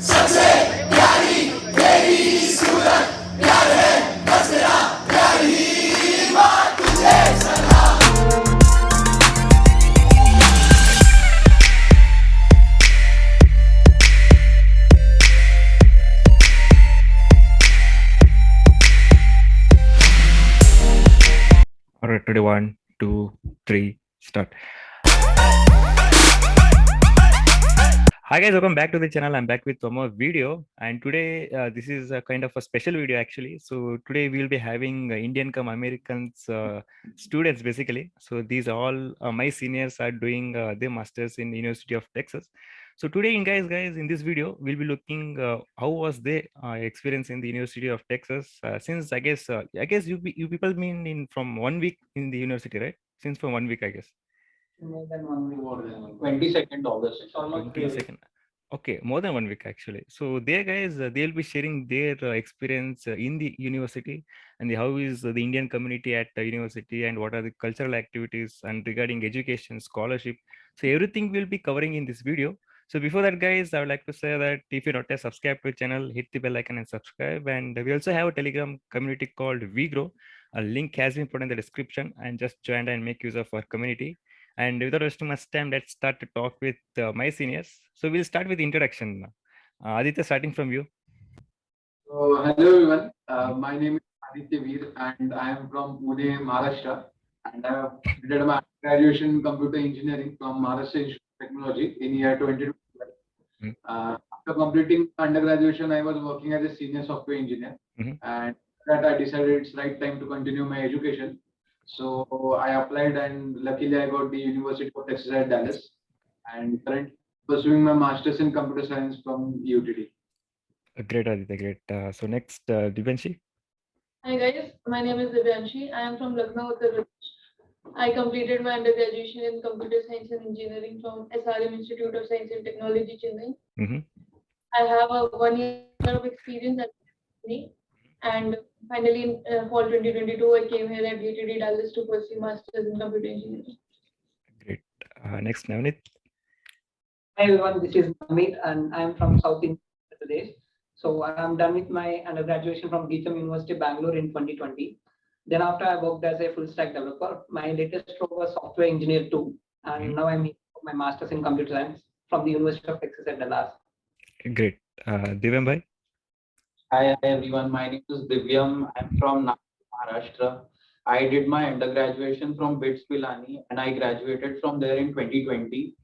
सबसे प्यारी तेरी सूरत, प्यार है बस तेरा, प्यार ही माँ तुझे सलाम। All right, today 1, 2, 3, start. Hi guys, welcome back to the channel. I'm back with one more video, and today this is a kind of a special video actually. So today we'll be having Indian come Americans students basically. So these all my seniors are doing their masters in University of Texas. So today, guys, in this video we'll be looking how was their experience in the University of Texas. Since I guess you people mean in from 1 week in the university, right? Since for 1 week, I guess. More than 1 week. 22nd August. It's almost 22nd. Okay, more than 1 week actually. So there, guys, they'll be sharing their experience in the university and how is the Indian community at the university and what are the cultural activities and regarding education, scholarship. So everything will be covering in this video. So before that, guys, I would like to say that if you're not a subscribe to the channel, hit the bell icon and subscribe. And we also have a Telegram community called WeGrow. A link has been put in the description, and just join and make use of our community. And without wasting much time, let's start to talk with my seniors. So we'll start with introduction. Aditya, starting from you. So, hello everyone. My name is Aditya Veer and I am from Pune, Maharashtra. And I have did my graduation in computer engineering from Maharashtra Institute of Technology in year 2012. After completing undergraduation, I was working as a senior software engineer. And that I decided it's right time to continue my education. So I applied and luckily I got the University of Texas at Dallas. And currently pursuing my master's in computer science from UTD. Great, Aditya, great. So next, Divanshi. Hi guys, my name is Divyanshi. I am from Lucknow, Uttar Pradesh. I completed my undergraduation in computer science and engineering from SRM Institute of Science and Technology, Chennai. I have a 1 year of experience at company, and finally in fall 2022, I came here at UTD Dallas to pursue masters in computer engineering. Great. Next, Navneet. Hi everyone, this is Amit and I am from South India, Pradesh. So I am done with my undergraduation from Geetham University, Bangalore in 2020. Then after I worked as a full stack developer. My latest role was software engineer too. And now I'm here for my master's in computer science from the University of Texas at Dallas. Great. Divyam bhai. Hi everyone, my name is Divyam. I'm from Maharashtra. I did my undergraduation from BITS Pilani and I graduated from there in 2020.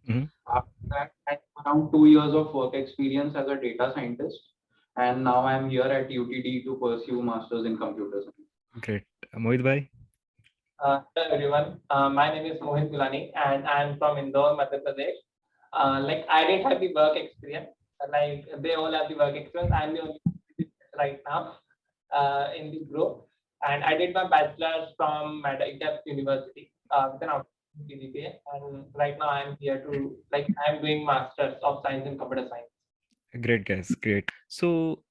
After that, I had around 2 years of work experience as a data scientist. And now I'm here at UTD to pursue masters in computer science. Great. Mohit bhai. Hello everyone, my name is Mohit Gulani and I'm from Indore, Madhya Pradesh. I didn't have the work experience, like they all have the work experience. I'm the only one right now in the group, and I did my bachelor's from ITEP University with an outstanding GPA, and right now I'm here to I'm doing masters of science in computer science. Great, guys. Great. So,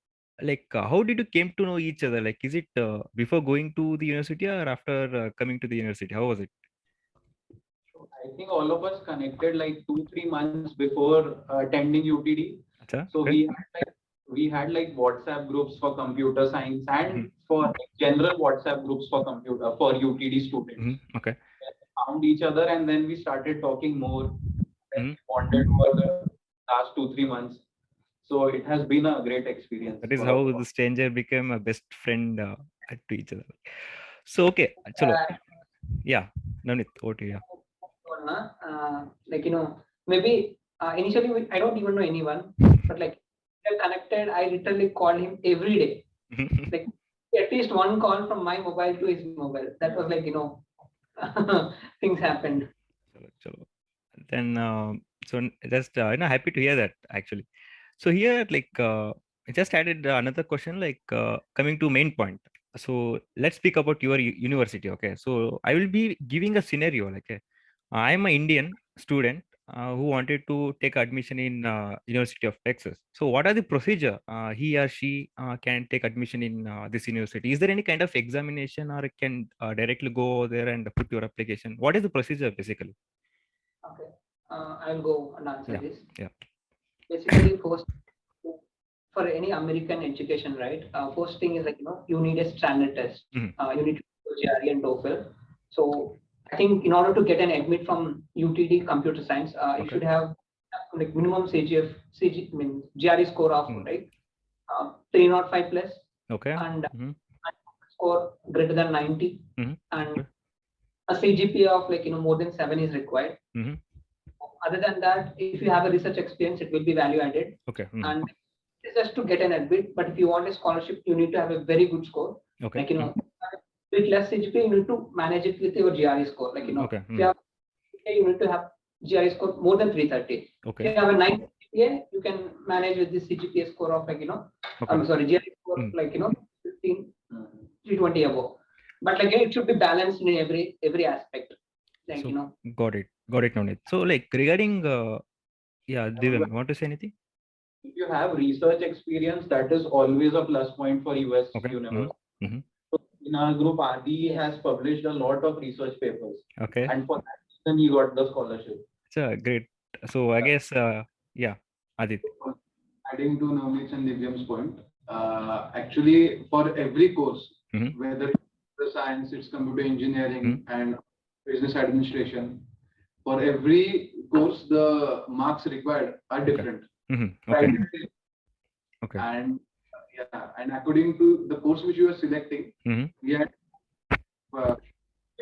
how did you came to know each other? Like, is it before going to the university or after coming to the university? How was it? I think all of us connected like 2-3 months before attending UTD. So okay. we had like WhatsApp groups for computer science and for general WhatsApp groups for computer for UTD students. Okay. We found each other and then we started talking more. We bonded over the last 2-3 months. So it has been a great experience. That is how the stranger became a best friend to each other. So okay, chalo. Yeah, Navneet, over to you. Maybe initially I don't even know anyone, but like we connected, I literally called him every day. Like at least one call from my mobile to his mobile. That was things happened. Chalo. Then so just happy to hear that actually. So here I just added another question coming to main point. So let's speak about your university. Okay, so I will be giving a scenario. I am an Indian student who wanted to take admission in University of Texas. So what are the procedure he or she can take admission in this university? Is there any kind of examination or can directly go there and put your application? What is the procedure basically? Okay, I'll go and answer this. Yeah. Basically, first for any American education, right? First thing is like, you need a standard test. You need to do GRE and TOEFL. So I think in order to get an admit from UTD Computer Science, you should have like minimum GRE score of right 305 plus. Okay. And score greater than 90, and a CGPA of like more than 7 is required. Other than that, if you have a research experience, it will be value added. Okay. And it's just to get an admit. But if you want a scholarship, you need to have a very good score. Okay. Like with less CGPA, you need to manage it with your GRE score. Like Okay. if you have CGPA, you need to have GRE score more than 330. Okay. If you have a 9 CGPA, you can manage with this CGPA score of like I'm sorry, GRE score like 15, 320 above. But like it should be balanced in every aspect. Like so, got it, Navneet. So like regarding Divan, want to say anything? If you have research experience, that is always a plus point for US university. So in our group, Adi has published a lot of research papers. Okay. And for that reason, he got the scholarship. So great. So I guess Adit. Adding to Navneet and Divyam's point, actually for every course, whether it's science, it's computer engineering and business administration, for every course the marks required are different. Okay. And and according to the course which you are selecting, we had build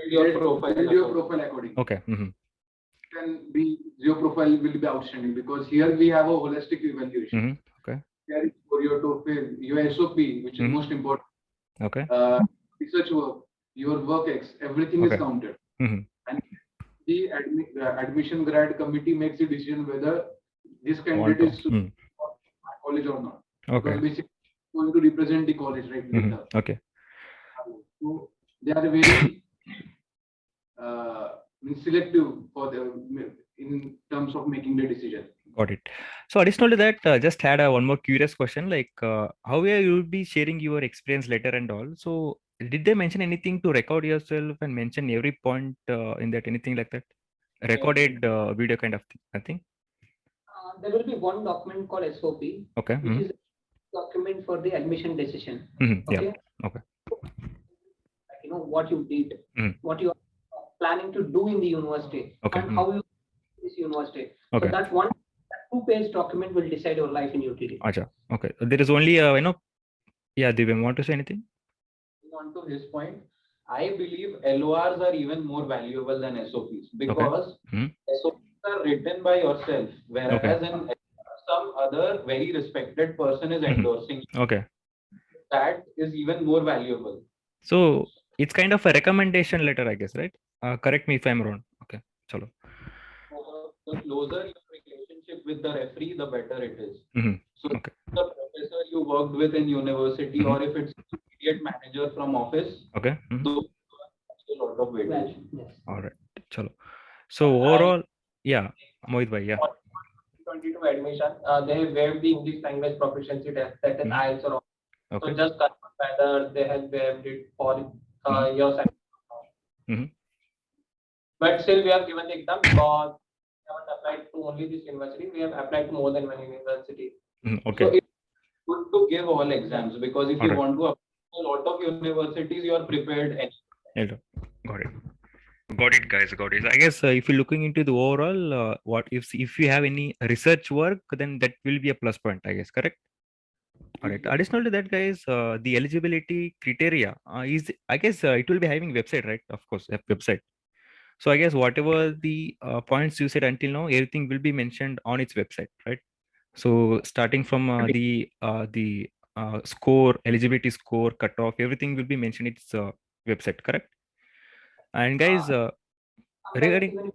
your profile according. Okay. Can be your profile will be outstanding because here we have a holistic evaluation. Okay. Here is for your TOEFL, your SOP, which is most important. Okay. Research work, your work X, everything is counted. And the admission grad committee makes a decision whether this candidate is to college or not. Okay. Because basically going to represent the college, right? Okay. So they are very selective for in terms of making the decision. Got it. So additional to that, just had one more curious question, like how you will be sharing your experience later and all. So did they mention anything to record yourself and mention every point in that, anything like that? Recorded video kind of thing, I think. There will be one document called SOP, okay. which is a document for the admission decision. Okay. Yeah. Okay. What you did, what you are planning to do in the university, and how you this university. Okay. So that 2-page document will decide your life in UTD. Acha. Okay. There is only Divyam, want to say anything? On to his point, I believe LORs are even more valuable than SOPs because SOPs are written by yourself, whereas in some other very respected person is endorsing. Okay. That is even more valuable. So it's kind of a recommendation letter, I guess, right? Correct me if I'm wrong. Okay. Chalo. The closer your relationship with the referee, the better it is. So the professor you worked with in university, or if it's immediate manager from office, okay, those a lot of weightage. Yes. All right. Chalo. So overall, Mohit bhai, 2022 admission, they have waived the English language proficiency test, that is IELTS or all. Okay. So just confirm whether they have waived it for your side. But still we have given the exam because we haven't applied to only this university, we have applied to more than one university. Okay. So it's good to give all exams because if you want to apply to a lot of universities, you are prepared anyway. Got it, guys. Got it. I guess if you're looking into the overall, what if you have any research work, then that will be a plus point, I guess. Correct. All right. Additional to that, guys, the eligibility criteria is, I guess, it will be having website, right? Of course, a website. So I guess whatever the points you said until now, everything will be mentioned on its website, right? So starting from the score, eligibility score, cutoff, everything will be mentioned in its website, correct? And guys, regarding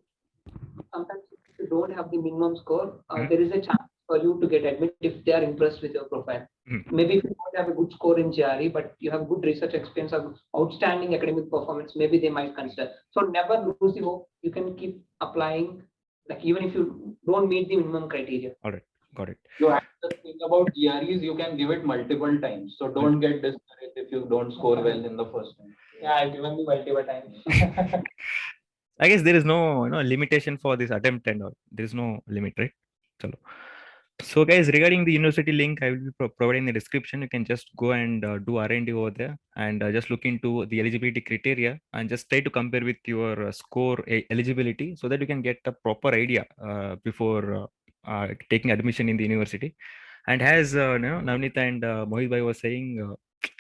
sometimes if you don't have the minimum score, there is a chance for you to get admitted if they are impressed with your profile. Maybe if you don't have a good score in GRE, but you have good research experience or outstanding academic performance, maybe they might consider. So never lose the hope. You can keep applying, like even if you don't meet the minimum criteria. All right, got it. You have to think about GREs, you can give it multiple times. So don't get discouraged if you don't score well in the first time. Yeah, I've given me multiple times. I guess there is no limitation for this attempt and all. There is no limit, right? Chalo. So guys, regarding the university link, I will be providing the description. You can just go and do R&D over there and just look into the eligibility criteria and just try to compare with your score eligibility so that you can get a proper idea before taking admission in the university. And as Navneet and Mohit Bhai was saying,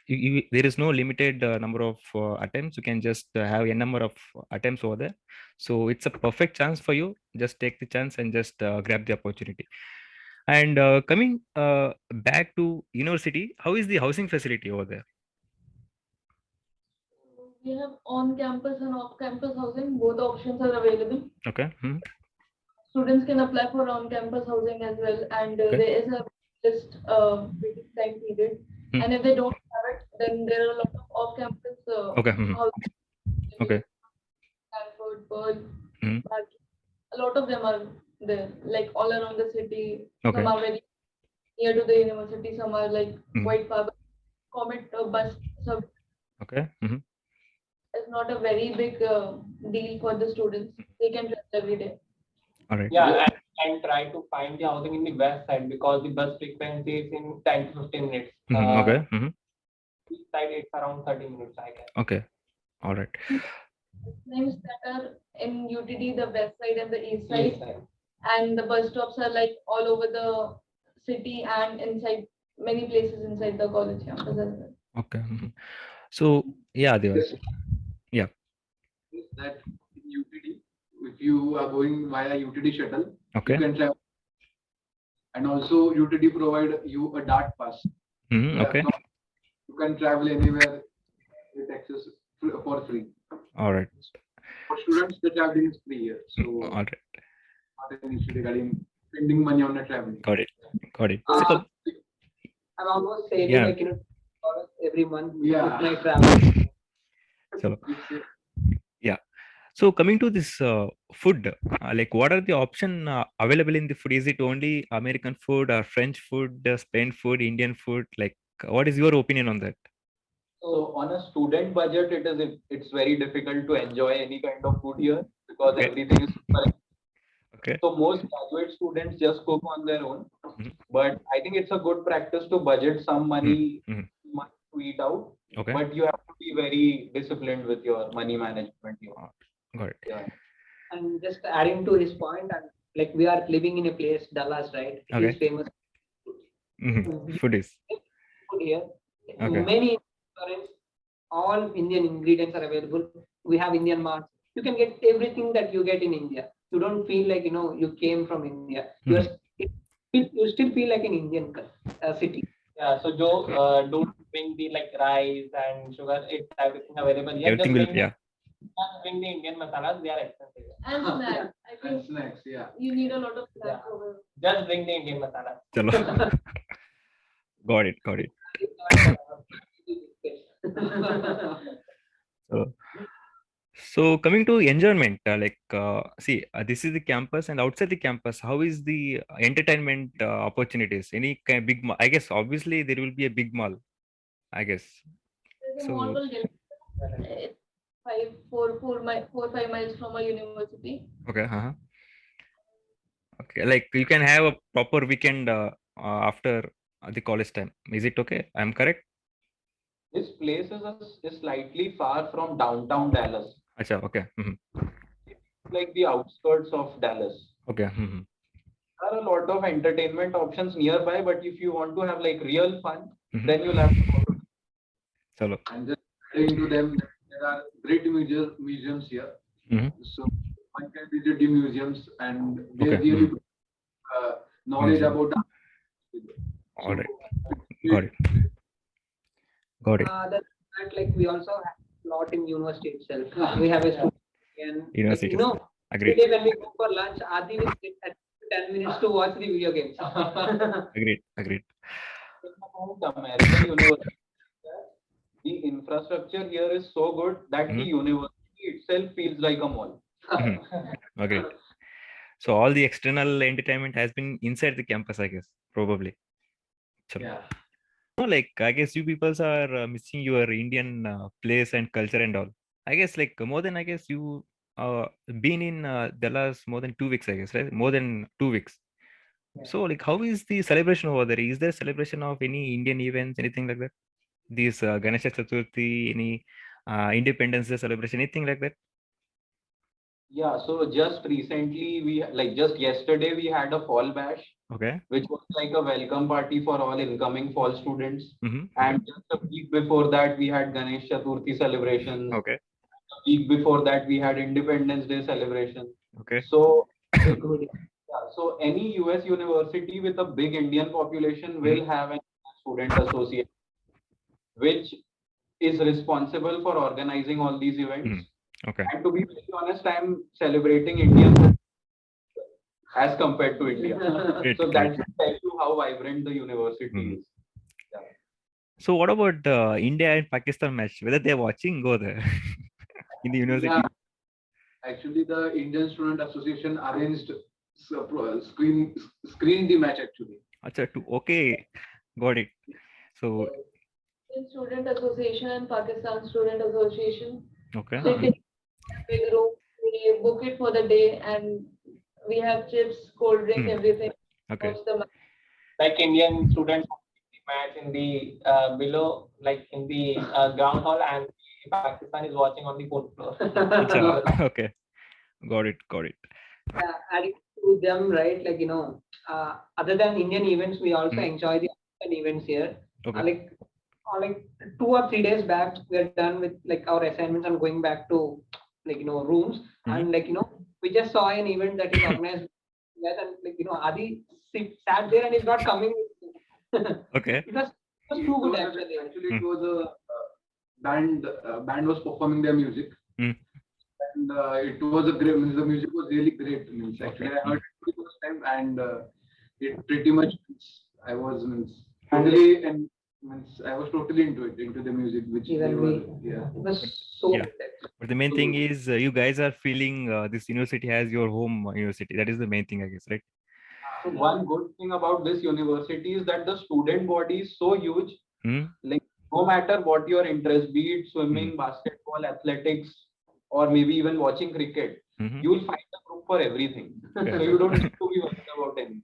there is no limited number of attempts. You can just have a number of attempts over there. So it's a perfect chance for you. Just take the chance and just grab the opportunity. And coming back to university, how is the housing facility over there? We have on-campus and off-campus housing. Both options are available. Okay. Students can apply for on-campus housing as well, and Okay. there is a list waiting time period. And if they don't have it, then there are a lot of off-campus Okay. housing. Okay. Stanford, Pearl, Mhm. a lot of them are there, like all around the city. Okay. Some are very near to the university, some are like Mhm. quite far. Comet bus service Okay. is not a very big deal for the students. They can travel every day. All right. Yeah, and try to find the housing in the west side because the bus frequency is in 10 to 15 minutes. Okay. East side it's around 30 minutes, I guess. Okay. All right. Names that are in UTD, the west side and the east side, East side. and the bus stops are like all over the city and inside many places inside the college campus as well. Okay. So yeah, Devas. Yeah. That in UTD, if you are going via UTD shuttle, Okay. you can travel. And also UTD provide you a DART pass. Okay. You can travel anywhere with access for free. All right. For students, the traveling is free here. So All right. not an issue regarding spending money on the traveling. Got it. Got it. I'm almost saving Yeah. like $100 every month Yeah. with my travel. So yeah. So coming to this food, like what are the option available in the food? Is it only American food or French food, Spain food, Indian food? Like, what is your opinion on that? So on a student budget, it's very difficult to enjoy any kind of food here because Okay. everything is super. Okay. So most graduate students just cook on their own. Mhm. But I think it's a good practice to budget some money Mhm. to eat out. Okay. But you have to be very disciplined with your money management here. Got it. Yeah. And just adding to his point, and like we are living in a place, Dallas, right? It Okay. is famous Food is. food here. Okay. Many restaurants, all Indian ingredients are available. We have Indian marts. You can get everything that you get in India. You don't feel like you came from India. You still feel like an Indian city. Yeah, so Joe, don't bring the like rice and sugar. It's everything available here. Everything will. Yeah. Just bring the Indian masalas. They are expensive. And snacks. I And think snacks, yeah. you need a lot of snacks Yeah. over. Just bring the Indian masalas. Chalo. Got it. Got it. So coming to enjoyment, see, this is the campus, and outside the campus, how is the entertainment opportunities? Any kind of big mall? I guess obviously there will be a big mall. I guess. There's a So- mall called it's 5 miles from our university. Okay. Okay. Like you can have a proper weekend after the college time. Is it okay? I'm correct? This place is slightly far from downtown Dallas, Acha. Okay. like the outskirts of Dallas. Okay. There are a lot of entertainment options nearby, but if you want to have like real fun, Mhm. then you'll have to go to Chalo. And just adding to them, there are great museums here. Mhm. So one can visit the museums and they Okay. really knowledge Museum. about. All right. Got it. Got it. That like we also have a lot in university itself. We have a student and University. Agreed. today when we go for lunch, Adi will sit at 10 minutes to watch the video games. Agreed. Agreed. about American university. The infrastructure here is so good that the university itself feels like a mall. Agreed. So all the external entertainment has been inside the campus, I guess, probably. Chalo. Yeah. No, like I guess you people are missing your Indian place and culture and all. I guess like more than I guess you been in Dallas more than 2 weeks, I guess, right? More than 2 weeks. So, like, how is the celebration over there? Is there celebration of any Indian events, anything like that? This Ganesha Chaturthi, any Independence Day celebration, anything like that? Yeah, so just recently, just yesterday, we had a fall bash, Okay. which was like a welcome party for all incoming fall students. Mm-hmm. And just a week before that, we had Ganesh Chaturthi celebrations. Okay. A week before that, we had Independence Day celebration. Okay. So, so any US university with a big Indian population will have a student association, which is responsible for organizing all these events. Okay. And to be very honest, I'm celebrating Indian as compared to India. Great, So great. that will tell you how vibrant the university is. So, what about the India and Pakistan match? Whether they're watching, go there in the university. Yeah. Actually, the Indian Student Association arranged screen the match actually. Acha, okay, got it. So, In Student Association and Pakistan Student Association, okay. they take a big room, we book it for the day, and we have chips, cold drink, everything. Okay. Watch the match. Like Indian students match in the below, like in the ground hall, and Pakistan is watching on the fourth floor. Acha, okay, got it, got it. Adding to them, right? Like, other than Indian events, we also enjoy the African events here. Okay. Like 2 or 3 days back, we are done with like our assignments and going back to rooms. And we just saw an event that is organized. And Adi sat there and is not coming. Okay. It was too good actually. Actually, it was a band was performing their music. And it was a great, the music was really great. Actually, I heard it for the first time, and it pretty much, I was totally, and I was totally into the music, which they were, It was so Yeah. But the main thing is you guys are feeling this university as your home university. That is the main thing, I guess, right? So one good thing about this university is that the student body is so huge. Like no matter what your interest, be it swimming, basketball, athletics, or maybe even watching cricket, you will find a group for everything. So you don't need to be worried about anything.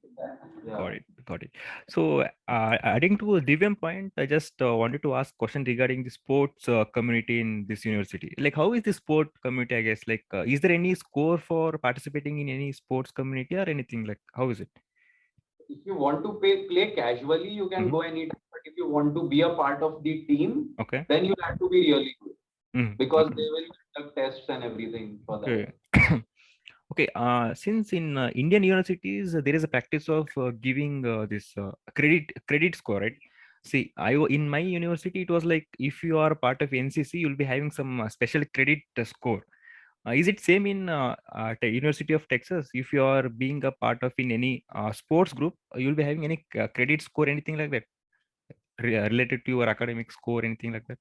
Yeah. Got it. So adding to Divyam point, I just wanted to ask question regarding the sports community in this university. Like, how is the sport community? I guess, like, is there any score for participating in any sports community or anything? Like, how is it? If you want to play casually, you can go anytime. But if you want to be a part of the team, Okay. then you have to be really good because they will conduct tests and everything for that. Okay. Okay. Since in Indian universities there is a practice of giving this credit score, right? See, in my university it was like if you are part of NCC, you'll be having some special credit score. Is it same in University of Texas? If you are being a part of in any sports group, you'll be having any credit score, anything like that, related to your academic score, anything like that?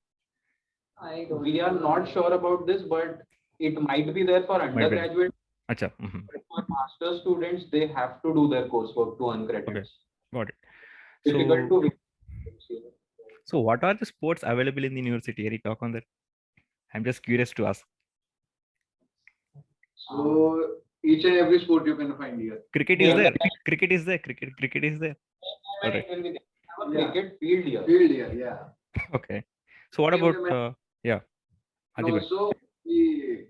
We are not sure about this, but it might be there for undergraduate. Acha. But for master students, they have to do their coursework to earn credits. Okay, got it. Difficult to. So what are the sports available in the university? Any talk on that? I'm just curious to ask. So each and every sport you can find here. Cricket is there. Cricket is there. Cricket is there. It will be there. Have a cricket field here. Field here, yeah. Okay. So what about Also, the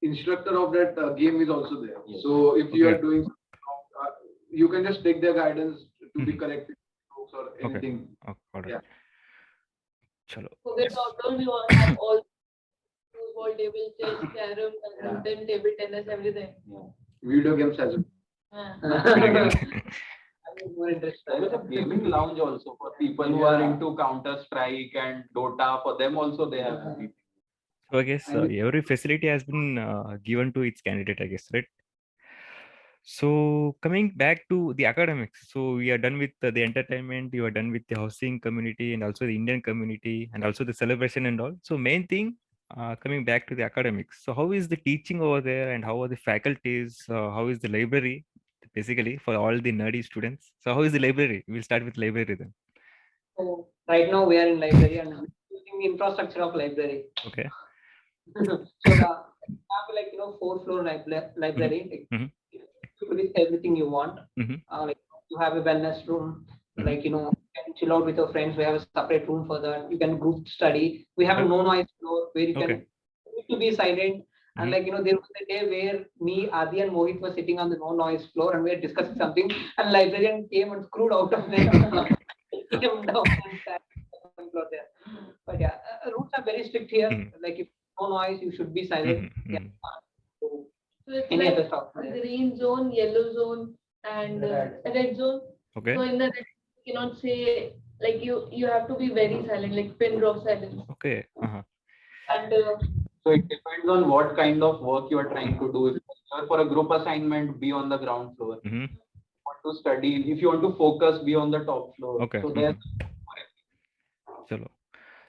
instructor of that game is also there. So if you are doing, you can just take their guidance to be corrected or anything. Okay. Chalo. Forget outdoor, we all have all football, table, chess, carom, badminton, table tennis, everything. Video games as well. More interesting. There is a gaming lounge also for people who are into Counter-Strike and Dota. For them also they have. So I guess every facility has been given to its candidate, I guess, right? So coming back to the academics, so we are done with the entertainment, you are done with the housing community and also the Indian community and also the celebration and all. So main thing, coming back to the academics. So how is the teaching over there and how are the faculties? How is the library, basically for all the nerdy students? So how is the library? We'll start with library then. So right now we are in library and using the infrastructure of library. Okay. So we have 4-floor library. with everything you want. Like you have a wellness room, like you can chill out with your friends. We have a separate room for that. You can group study. We have a no noise floor where you can need to be silent. And like there was a day where me, Adi, and Mohit were sitting on the no noise floor and we were discussing something, and librarian came and screwed out of there. Came down and sat on the floor there. But yeah, rules are very strict here. Like if no noise, you should be silent. Yeah. So it's any like other stuff? green zone, yellow zone, and red zone. Okay. So in the red, you cannot say, like you have to be very silent, like pin drop silence. Okay. And So it depends on what kind of work you are trying to do. If you're for a group assignment, be on the ground floor. If you want to study, if you want to focus, be on the top floor. Okay. So there's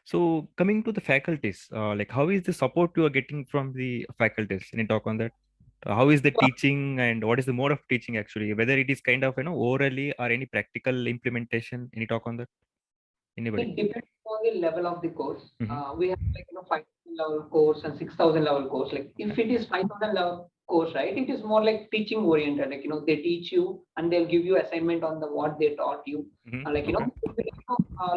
So coming to the faculties, like how is the support you are getting from the faculties? Any talk on that? How is the teaching and what is the mode of teaching actually? Whether it is kind of orally or any practical implementation? Any talk on that? Anybody? It depends on the level of the course. We have like 5,000 level course and 6,000 level course. Like if it is 5,000 level course, right? It is more like teaching oriented. Like they teach you and they'll give you assignment on the what they taught you. Like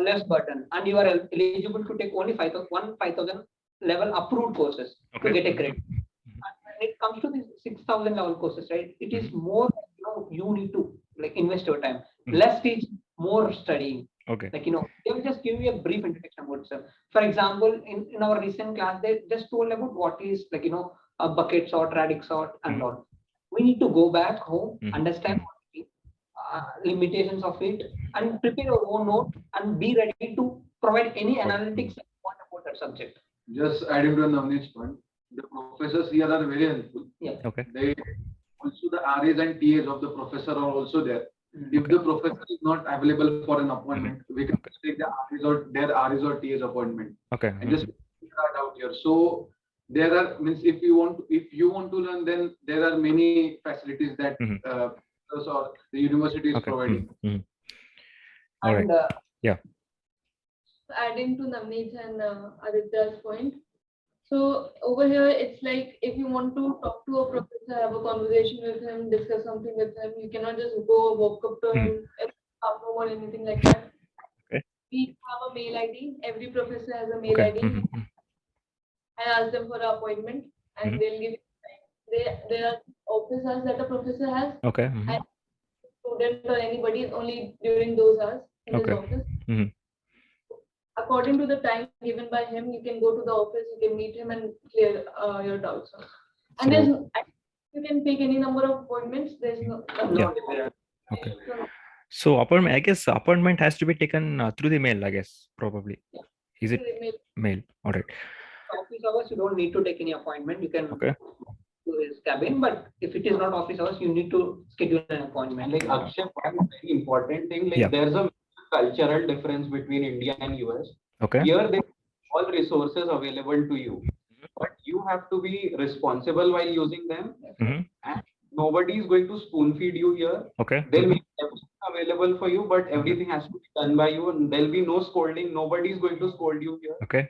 less burden, and you are eligible to take only 5,000 level approved courses to get a credit. And when it comes to the 6,000 level courses, right? It is more you need to like invest your time. Less teaching, more studying. Okay. Like they will just give you a brief introduction about itself. For example, in our recent class, they just told about what is like a bucket sort, radic sort, and all. We need to go back home, understand limitations of it, and prepare your own note and be ready to provide any analytics you want about that subject. Just adding to Navneet's point, the professors here are very helpful. Yeah. Okay. They also the RAs and TAs of the professor are also there. If the professor is not available for an appointment, we can take the RAs or their RAs or TAs appointment. Okay. And just figure that out here. So there are means if you want to learn, then there are many facilities that or the university is providing. All right. And, adding to Navneet and Aditya's point. So over here, it's like if you want to talk to a professor, have a conversation with him, discuss something with him, you cannot just go walk up to him, or anything like that. Okay. We have a mail ID. Every professor has a mail ID. I ask them for an appointment, and they'll give you. There are office hours that a professor has. Okay. And student or anybody only during those hours in his office. According to the time given by him, you can go to the office, you can meet him and clear your doubts. And you can take any number of appointments. There's no. Okay. So appointment, I guess appointment has to be taken through the mail, I guess, probably. Is it mail? All right. Office hours, you don't need to take any appointment. You can do his cabin, but if it is not office hours, you need to schedule an appointment. Like Akshay, one very important thing, like there's a cultural difference between India and US. Okay. Here, there are all resources available to you, but you have to be responsible while using them. And nobody is going to spoon feed you here. Okay. They'll make everything available for you, but everything has to be done by you, and there'll be no scolding. Nobody is going to scold you here. Okay.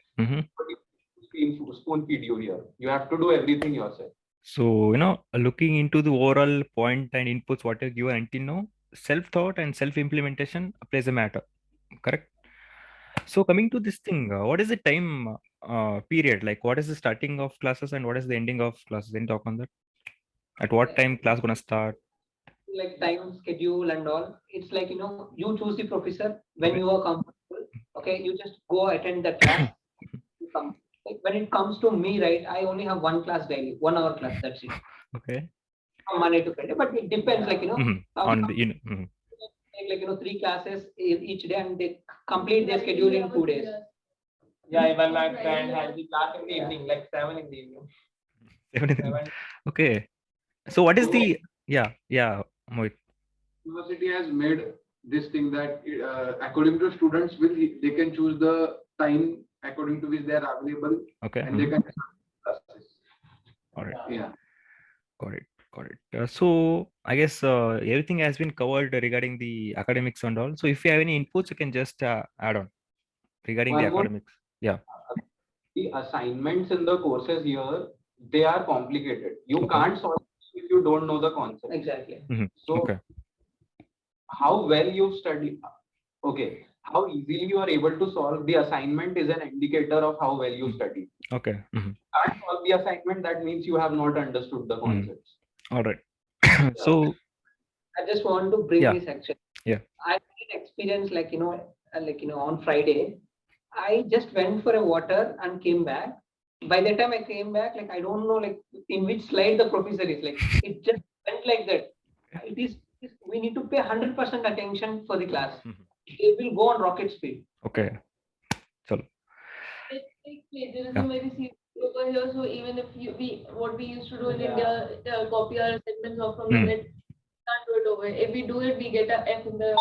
Spoon feed you here. You have to do everything yourself. So, looking into the overall point and inputs, what you given until now, self-thought and self-implementation plays a matter. Correct? So coming to this thing, what is the time period? Like what is the starting of classes and what is the ending of classes? Any talk on that? At what time class gonna start? Like time schedule and all. It's like, you choose the professor when you are comfortable. Okay. You just go attend the class. You come. Like when it comes to me, right, I only have one class daily, 1 hour class. That's it. Okay. From Monday to Friday, but it depends. Like on the like 3 classes each day, and they complete their schedule in 2 days. Yeah, even my friend had the class in the evening, like 7 in the evening. 7 in the evening. Okay. So what is the Mohit? University has made this thing that according to students, they can choose the time according to which they are available. Okay. And they can classes. All right. Yeah. Got it. So I guess everything has been covered regarding the academics and all. So if you have any inputs, you can just add on regarding the academics. Yeah. The assignments in the courses here, they are complicated. You can't solve if you you don't know the concept. Exactly. So Okay. how well you study, okay, how easily you are able to solve the assignment is an indicator of how well you study. Okay. Can't solve the assignment, that means you have not understood the concepts. All right. So I just want to bring Yeah. this actually. Yeah. I had an experience on Friday. I just went for a water and came back. By the time I came back, I don't know in which slide the professor is. It just went like that. We need to pay 100% attention for the class. It will go on rocket speed. Okay. So It's like plagiarism very serious over here. So even if what we used to do in India, copy our segments off from the net, can't do it over. If we do it, we get a F in the.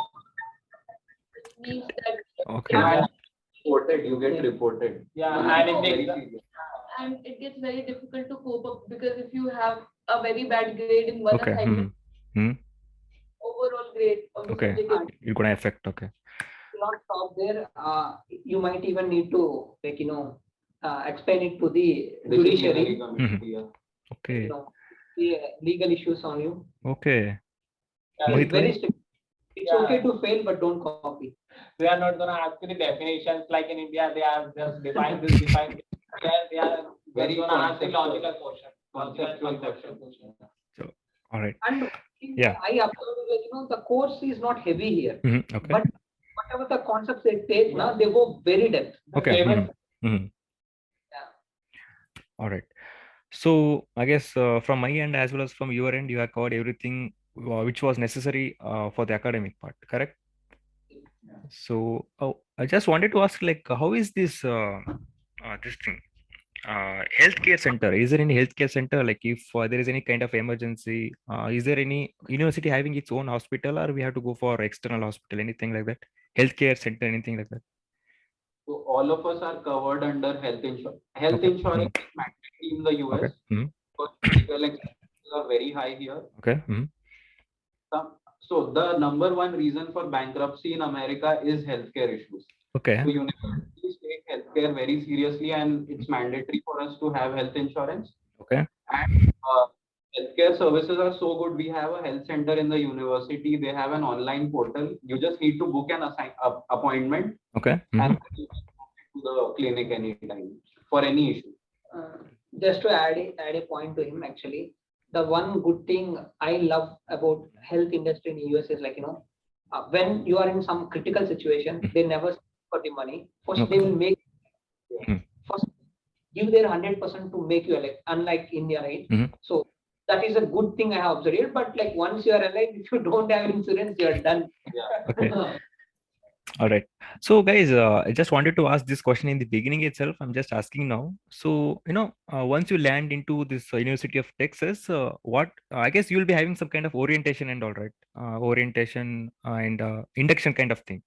Which means that. okay. You get reported. Yeah, and and it it takes- takes And it gets very difficult to cope up because if you have a very bad grade in one Okay. assignment, Hmm. overall grade of the Okay. subject is You're gonna affect. Okay. Not stop there. You might even need to explain it to the judiciary. Committee, yeah. Okay. The legal issues on you. Okay. It's Mohit, very bhai? strict. It's Yeah. okay to fail, but don't copy. They are not gonna ask you the definitions like in India. They are just define this, define this. They are Very very gonna ask the conceptual. logical question. Conceptual question. All right. And Yeah. I observed the course is not heavy here, Okay. but whatever the concepts they take now, they go very depth. Okay. Yeah. All right. So I guess from my end as well as from your end, you have covered everything which was necessary for the academic part, correct? So I just wanted to ask, how is this this thing? Healthcare center. Is there any healthcare center? Like, if there is any kind of emergency, is there any university having its own hospital, or we have to go for external hospital, anything like that? Healthcare center, anything like that? So all of us are covered under health insurance. Health Okay. insurance is mandatory in the US. Okay. Because medical expenses are very high here. Okay. So the number one reason for bankruptcy in America is healthcare issues. Okay. So universities take healthcare very seriously, and it's mandatory for us to have health insurance. Okay. And healthcare services are so good. We have a health center in the university. They have an online portal. You just need to book an appointment. Okay. And you can go to the clinic anytime for any issue. Just to add a point to him, actually, the one good thing I love about health industry in US is when you are in some critical situation, they never seek for the money. First, Okay. they will make first give their 100% to make you alive, unlike India, right? So that is a good thing I have observed. But once you are alive, if you don't have insurance, you are done. Okay. All right. So guys, I just wanted to ask this question in the beginning itself. I'm just asking now. So, once you land into this University of Texas, what I guess you will be having some kind of orientation and all, right? Orientation and induction kind of thing.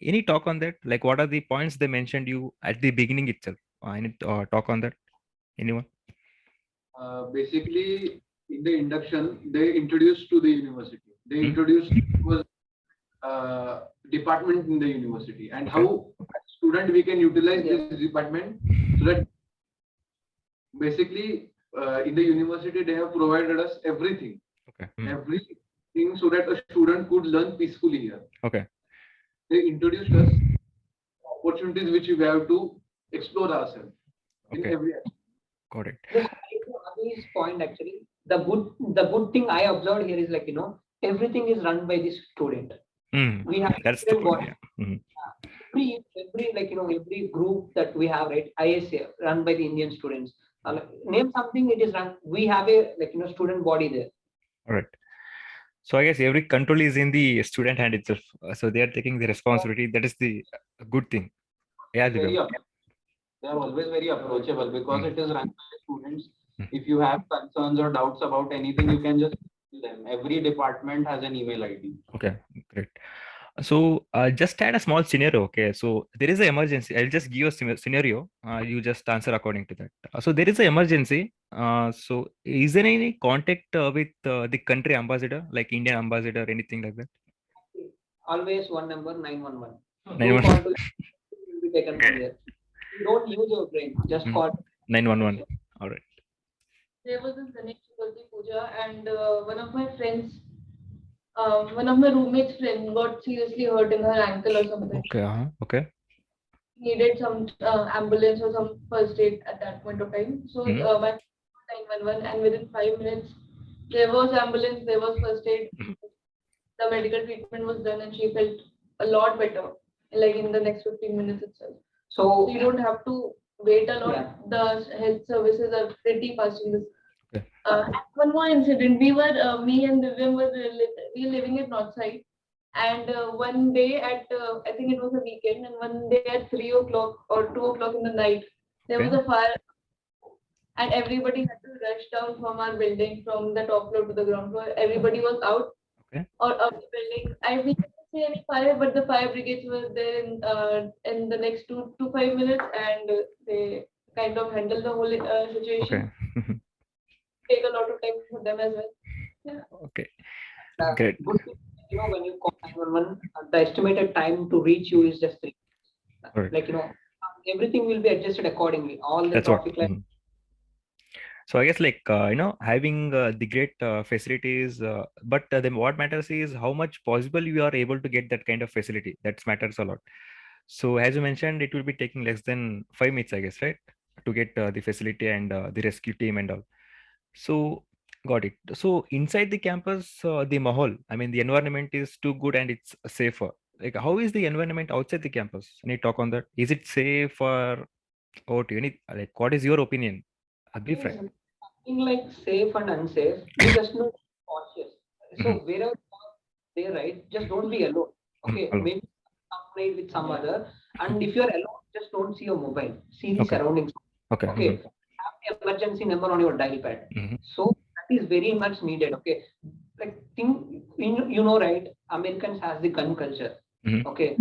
Any talk on that? Like, what are the points they mentioned you at the beginning itself? Any talk on that? Anyone? Basically, in the induction, they introduced to the university. They introduced was department in the university and how as student we can utilize this department, so that basically in the university they have provided us everything. Okay. Everything, so that a student could learn peacefully here. Okay. They introduced us opportunities which we have to explore ourselves in Okay. every aspect. Got it. Just to Abhi's point, actually, the good thing I observed here is everything is run by the student. We have That's the point. Yeah. every group that we have, right? ISA run by the Indian students. Name something, it is run. We have a student body there. All right. So I guess every control is in the student hand itself. So they are taking the responsibility. That is the good thing. Yeah, Divyam. They are always very approachable because it is run by students. If you have concerns or doubts about anything, you can just email them. Every department has an email ID. Okay, great. So just add a small scenario. Okay, so there is an emergency. I'll just give a scenario. You just answer according to that. So there is an emergency. So is there any contact with the country ambassador, like Indian ambassador, anything like that? Always one number, 911. 911. Will be taken from here. You don't use your brain. Just call 911. All right. there was this Ganesh Chaturthi Puja, and one of my friends, one of my roommate's friend got seriously hurt in her ankle or something. Okay. Okay. Needed some ambulance or some first aid at that point of time. So my friend called 911, and within 5 minutes, there was ambulance, there was first aid, the medical treatment was done, and she felt a lot better, like in the next 15 minutes itself. So you don't have to wait a lot. Yeah. The health services are pretty fast in this. Okay. One more incident. We were me and Divyam were we were living at Northside, and one day at I think it was a weekend, and one day at 3 o'clock or 2 o'clock in the night, there was a fire, and everybody had to rush down from our building from the top floor to the ground floor. Everybody was out Okay. or of the building. We didn't see any fire, but the fire brigades were there in the next 2 to 5 minutes, and they kind of handled the whole situation. Okay. Take a lot of time for them as well. Yeah. Okay. Uh, Great. Good thing, when you call 911, the estimated time to reach you is just 3. Alright. Like, everything will be adjusted accordingly. All the That's what. traffic lights. So I guess like having the great facilities, but then what matters is how much possible you are able to get that kind of facility. That matters a lot. So as you mentioned, it will be taking less than 5 minutes, I guess, right, to get the facility and the rescue team and all. So got it. So inside the campus, the mahal, I mean, the environment is too good and it's safer. Like, how is the environment outside the campus? Any talk on that? Is it safe or what? Like, what is your opinion? Be frank. Something like safe and unsafe, you just know cautious. So wherever you are there, right, just don't be alone. Okay, Alone. maybe accompanied with some other. And if you're alone, just don't see your mobile. See the Okay. surroundings. Okay. Okay. Have the emergency number on your dial pad. So that is very much needed. Okay. Like right, Americans has the gun culture. Okay.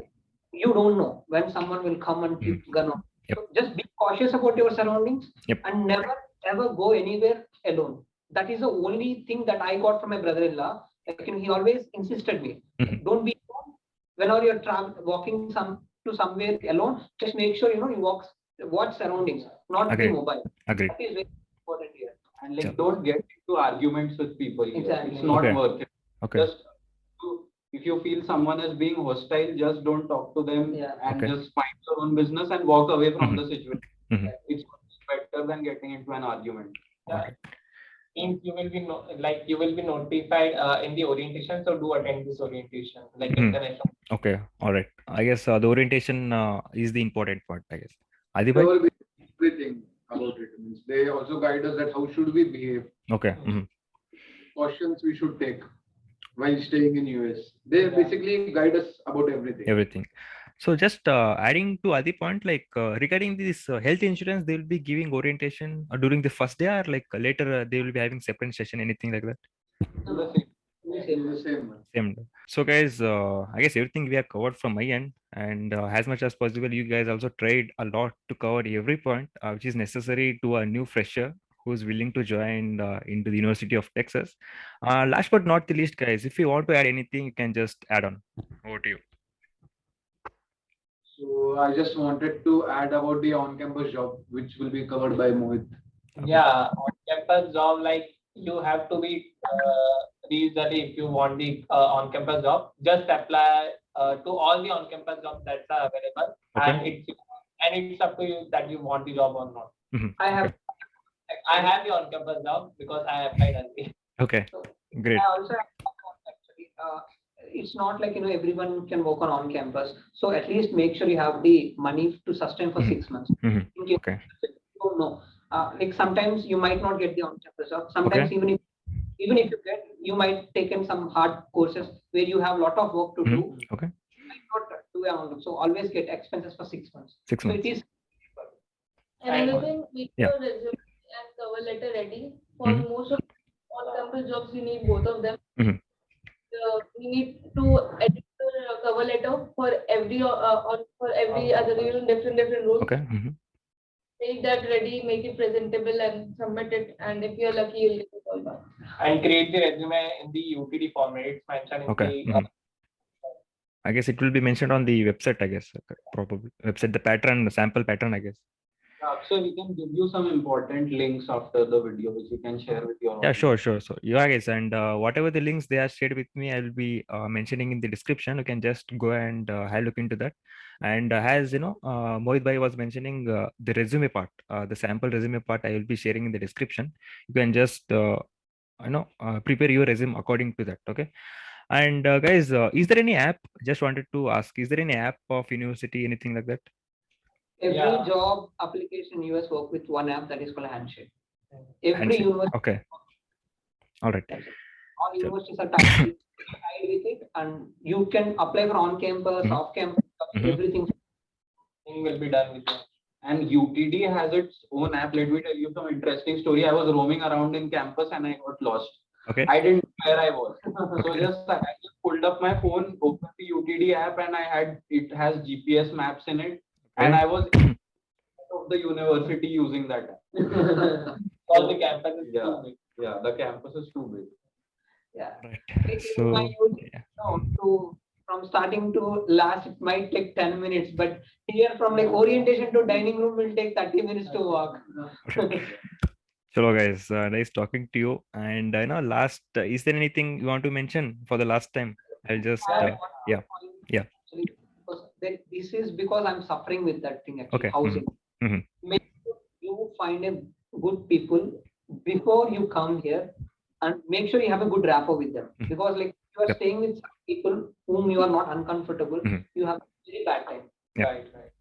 You don't know when someone will come and keep gun on. Yep. So just be cautious about your surroundings. Yep. And never ever go anywhere alone. That is the only thing that I got from my brother-in-law. Like, he always insisted me, don't be alone. Whenever you're walking to somewhere alone, just make sure you watch surroundings, not Agreed. the mobile. Agreed. That is very important here. And like, don't get into arguments with people here. Exactly. It's not Okay. worth it. Okay. Just if you feel someone is being hostile, just don't talk to them and Okay. just mind your own business and walk away from the situation. Mhm. It's better than getting into an argument. Okay. Means you will be you will be notified in the orientation, so do attend this orientation, like international. Okay. All right. I guess the orientation is the important part, I guess. They Adibhai? will be everything about it. Means they also guide us that how should we behave, Okay. cautions we should take while staying in US. They basically guide us about everything. Everything. So just adding to Adi point, like regarding this health insurance, they will be giving orientation during the first day, or like later they will be having separate session, anything like that. The same. Same. So guys, I guess everything we have covered from my end, and as much as possible, you guys also tried a lot to cover every point which is necessary to a new fresher who's willing to join into the University of Texas. Last but not the least, guys, if you want to add anything, you can just add on. Over to you. So I just wanted to add about the on-campus job, which will be covered by Mohit. Yeah, on-campus job, like you have to be reasonably, if you want the on-campus job, just apply to all the on-campus jobs that are available, and it's up to you that you want the job or not. I have the on-campus job because I applied early. Okay, great. I also have actually. It's not like everyone can work on campus. So at least make sure you have the money to sustain for 6 months. Okay. You don't know. Like sometimes you might not get the on campus job. Sometimes even if you get, you might take in some hard courses where you have a lot of work to do. Okay. You might not do on. So always get expenses for 6 months. 6 months. So it is. Another thing, make your resume and cover letter ready. For most of on-campus jobs, you need both of them. We need to edit the cover letter for every other different roles. Okay. Make that ready, make it presentable, and submit it. And if you're lucky, you'll get it all back. And create the resume in the UTD format. It's mentioned in the. I guess it will be mentioned on the website. I guess probably website, the pattern, the sample pattern. I guess. Akshay, we can give you some important links after the video, which you can share with your Yeah, audience. sure. So yeah, guys, and whatever the links they are shared with me, I will be mentioning in the description. You can just go and have a look into that. And as you know, Mohit Bhai was mentioning the resume part, the sample resume part, I will be sharing in the description. You can just prepare your resume according to that. Okay. And guys, is there any app? Just wanted to ask, is there any app of university, anything like that? Every Yeah. job application in US work with one app that is called Handshake. Every Handshake. university. Okay. All right. That's it. All Sure. universities are tied with it, and you can apply for on-campus, Mhm. off-campus, everything. Thing will be done with you. And UTD has its own app. Let me tell you some interesting story. I was roaming around in campus and I got lost. Okay. I didn't know where I was. So I just pulled up my phone, opened the UTD app, and it has GPS maps in it. And I was of the university using that app. All the campus is Yeah. too big. Yeah, the campus is too big. Yeah. Right. So, my So use, from starting to last, it might take 10 minutes, but here from like orientation to dining room will take 30 minutes to walk. Hello guys, nice talking to you. And I know last, is there anything you want to mention for the last time? I'll just, yeah. Actually, this is because I'm suffering with that thing actually, Okay. housing. Mhm. Make sure you find a good people before you come here, and make sure you have a good rapport with them. Mhm. Because like if you are Yep. staying with people whom you are not uncomfortable, Mhm. you have a very bad time. Yeah. Right, right.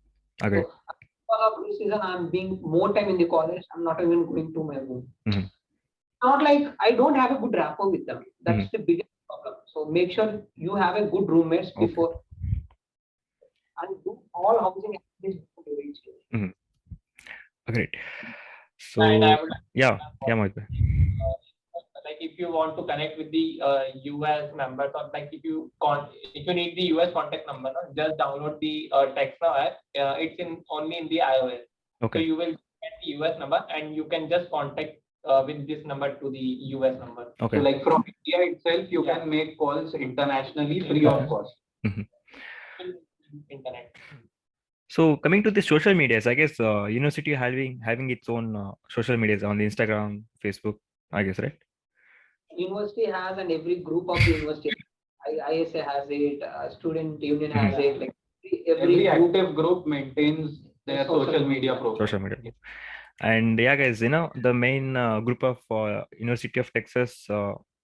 Okay. So because of this reason, I'm being more time in the college. I'm not even going to my room. Mhm. Not like I don't have a good rapport with them. That's the biggest problem. So make sure you have a good roommates Okay. before, and do all housing activities before you reach here. Mhm. Great. So And I would like to yeah, add Mohit bhai. like if you want to connect with the US members, or like if you need the US contact number, no, just download the text now app. It's only in the iOS. So Okay. you will get the US number and you can just contact with this number to the US number. Okay. So like from India itself, you Yeah. can make calls internationally free of cost. Mhm. Internet. So coming to the social medias, I guess university having its own social medias on the Instagram, Facebook, I guess, right? University has, and every group of the university, ISA has it, student union has it. Like Every group, active group maintains their social media profile. Social media. And yeah, guys, you know, the main group of University of Texas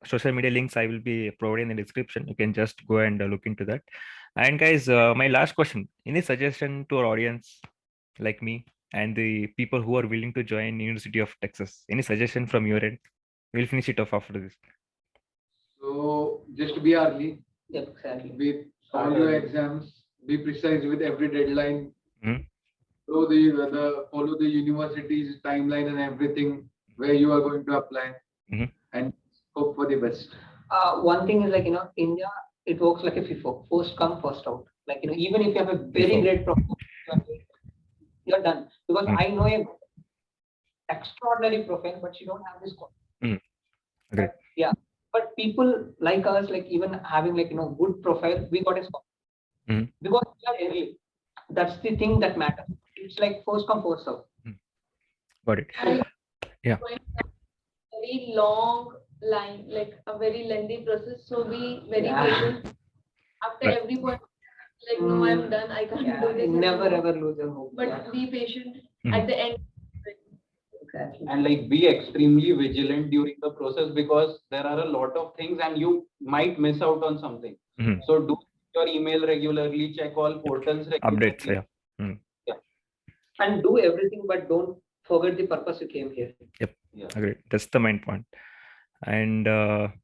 social media links I will be providing in the description. You can just go and look into that. And guys, my last question: any suggestion to our audience, like me and the people who are willing to join University of Texas? Any suggestion from your end? We'll finish it off after this. So just be early yep, exactly. with all your exams. Be precise with every deadline. Mhm. Follow the university's timeline and everything where you are going to apply, Mhm. and hope for the best. One thing is like India, it works like a FIFO, first come first out. Like even if you have a very FIFO. great profile, you're done. Because I know a extraordinary profile, but she don't have this. Great. Yeah, but people like us, like even having like good profile, we got a spot. Mhm. Because we are early. That's the thing that matters. It's like first come first serve. Got it. And Yeah. very long line, like a very lengthy process. So be very Yeah. patient. After Right. every point, like no, I'm done. I can't do this. Never anymore. ever lose your hope. But be patient. Mhm. At the end, Exactly. And like be extremely vigilant during the process, because there are a lot of things and you might miss out on something. Mhm. So do your email regularly, check all portals regularly. Updates. Yeah. Mhm. And do everything, but don't forget the purpose you came here. Yep. Yeah. Agreed. That's the main point. And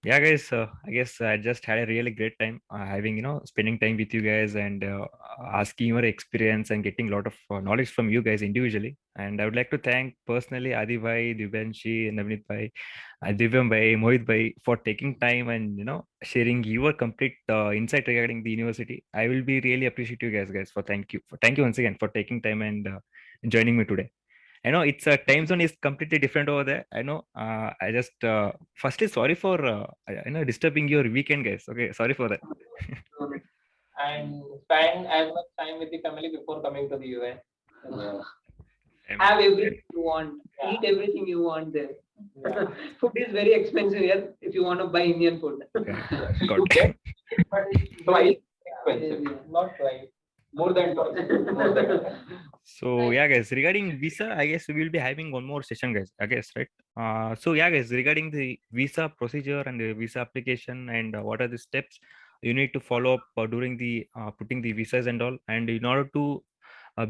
yeah, guys, I guess I just had a really great time having spending time with you guys and asking your experience and getting a lot of knowledge from you guys individually. And I would like to thank personally Adi bhai, Divyanshi, Navneet bhai, Divyam bhai, Mohit bhai for taking time and sharing your complete insight regarding the university. I will be really appreciate you guys for thank you once again for taking time and joining me today. I know it's time zone is completely different over there. I know. I just firstly sorry for disturbing your weekend, guys. Okay, sorry for that. And spend as much time with the family before coming to the US. have everything you want, eat everything you want there. Food is very expensive here if you want to buy Indian food. Got But it's twice expensive. Not right. More than twice. More than twice. So yeah, guys, regarding visa, I guess we will be having one more session, guys. I guess, right? So yeah, guys, regarding the visa procedure and the visa application and what are the steps you need to follow up during the putting the visas and all, and in order to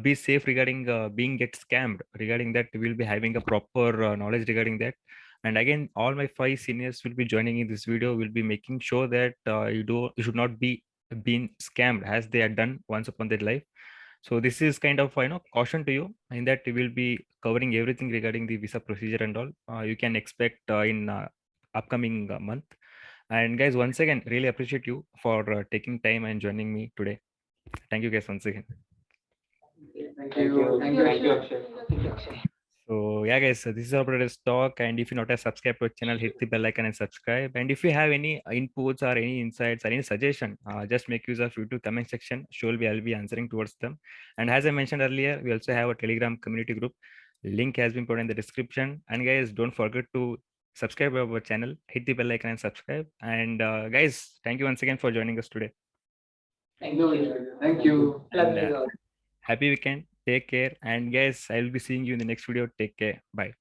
be safe regarding being get scammed regarding that, we will be having a proper knowledge regarding that. And again, all my 5 seniors will be joining in this video. Will be making sure that you should not be being scammed as they are done once upon their life. So this is kind of caution to you in that we will be covering everything regarding the visa procedure and all. You can expect in upcoming month. And guys, once again, really appreciate you for taking time and joining me today. Thank you guys once again. Thank you. Thank you, Akshay. So yeah, guys, this is our today's talk. And if you not have subscribed to our channel, hit the bell icon and subscribe. And if you have any inputs or any insights or any suggestion, just make use of YouTube comment section. Surely I'll be answering towards them. And as I mentioned earlier, we also have a Telegram community group. Link has been put in the description. And guys, don't forget to subscribe our channel, hit the bell icon and subscribe. And guys, thank you once again for joining us today. Thank you. Thank you. Love And, you all. happy weekend. Take care. And guys, I will be seeing you in the next video. Take care. Bye.